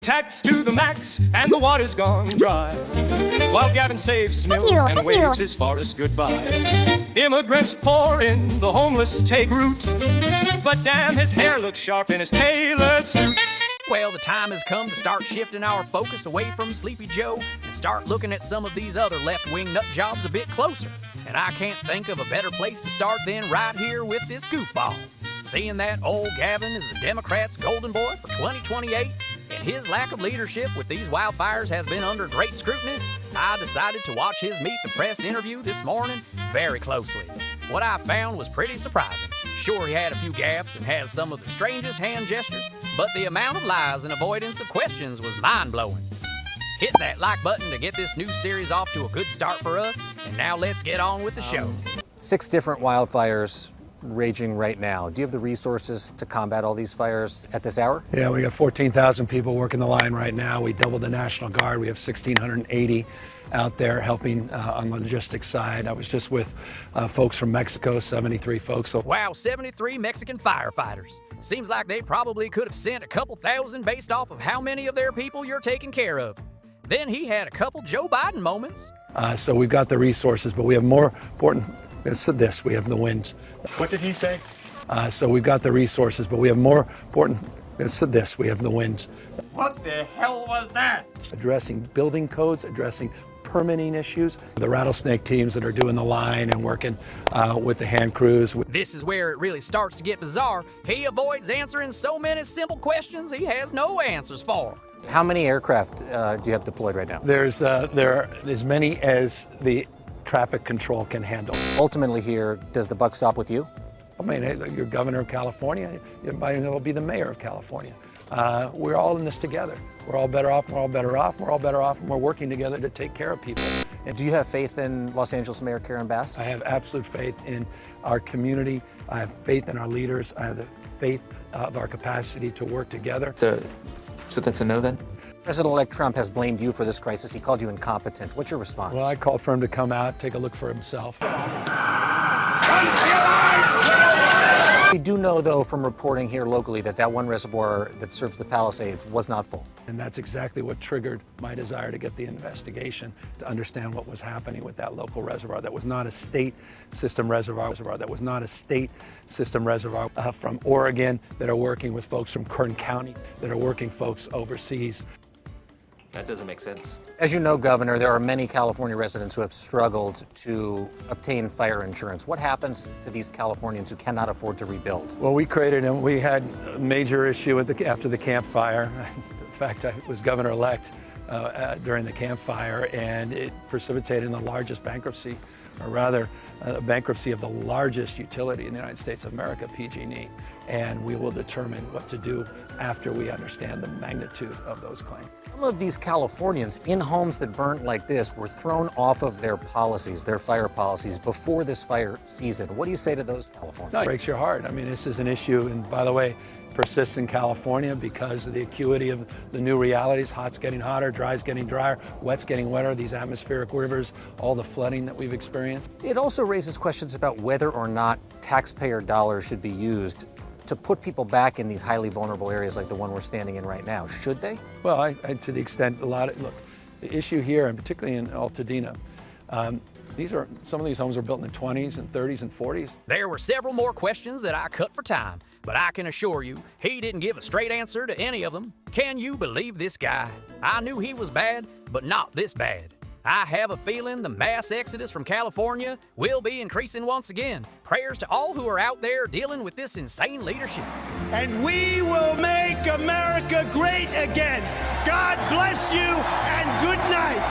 Tax to the max, and the water's gone dry. While Gavin saves milk and waves his forest goodbye. Immigrants pour in, the homeless take root. But damn, his hair looks sharp in his tailored suit. Well, the time has come to start shifting our focus away from Sleepy Joe and start looking at some of these other left-wing nut jobs a bit closer. And I can't think of a better place to start than right here with this goofball. Seeing that old Gavin is the Democrats' golden boy for 2028, and his lack of leadership with these wildfires has been under great scrutiny, I decided to watch his Meet the Press interview this morning very closely. What I found was pretty surprising. Sure, he had a few gaffes and has some of the strangest hand gestures, but the amount of lies and avoidance of questions was mind-blowing. Hit that like button to get this new series off to a good start for us, and now let's get on with the show. 6 different wildfires raging right now. Do you have the resources to combat all these fires at this hour? Yeah, we got 14,000 people working the line right now. We doubled the National Guard. We have 1,680 out there helping on the logistics side. I was just with folks from Mexico, 73 folks. Wow, 73 Mexican firefighters. Seems like they probably could have sent a couple thousand based off of how many of their people you're taking care of. Then he had a couple Joe Biden moments. So we've got the resources, but we have more important. It's this, we have the winds. What did he say? So we've got the resources, but we have more important. It's this, we have the winds. What the hell was that? Addressing building codes, addressing permitting issues. The rattlesnake teams that are doing the line and working with the hand crews. This is where it really starts to get bizarre. He avoids answering so many simple questions he has no answers for. How many aircraft do you have deployed right now? There are as many as the traffic control can handle. Ultimately here, does the buck stop with you? I mean, you're governor of California, you might as well be the mayor of California. We're all in this together. We're all better off, we're all better off, we're all better off, and we're working together to take care of people. And do you have faith in Los Angeles Mayor Karen Bass? I have absolute faith in our community. I have faith in our leaders. I have the faith of our capacity to work together. So that's a no then? President-elect Trump has blamed you for this crisis. He called you incompetent. What's your response? Well, I called for him to come out, take a look for himself. We do know, though, from reporting here locally that one reservoir that serves the Palisades was not full. And that's exactly what triggered my desire to get the investigation, to understand what was happening with that local reservoir. That was not a state system reservoir. That was not a state system reservoir from Oregon that are working with folks from Kern County, that are working folks overseas. That doesn't make sense. As you know, Governor, there are many California residents who have struggled to obtain fire insurance. What happens to these Californians who cannot afford to rebuild? Well, we created them. We had a major issue after the Camp Fire. In fact, I was governor-elect during the Camp Fire, and it precipitated the largest bankruptcy, or rather, bankruptcy of the largest utility in the United States of America, PG&E. And we will determine what to do after we understand the magnitude of those claims. Some of these Californians in homes that burnt like this were thrown off of their policies, their fire policies, before this fire season. What do you say to those Californians? No, it breaks your heart. I mean, this is an issue, and by the way, persists in California because of the acuity of the new realities. Hot's getting hotter, dry's getting drier, wet's getting wetter, these atmospheric rivers, all the flooding that we've experienced. It also raises questions about whether or not taxpayer dollars should be used to put people back in these highly vulnerable areas like the one we're standing in right now. Should they? Well, I to the extent look, the issue here, and particularly in Altadena, some of these homes were built in the 20s and 30s and 40s. There were several more questions that I cut for time, but I can assure you, he didn't give a straight answer to any of them. Can you believe this guy? I knew he was bad, but not this bad. I have a feeling the mass exodus from California will be increasing once again. Prayers to all who are out there dealing with this insane leadership. And we will make America great again. God bless you and good night.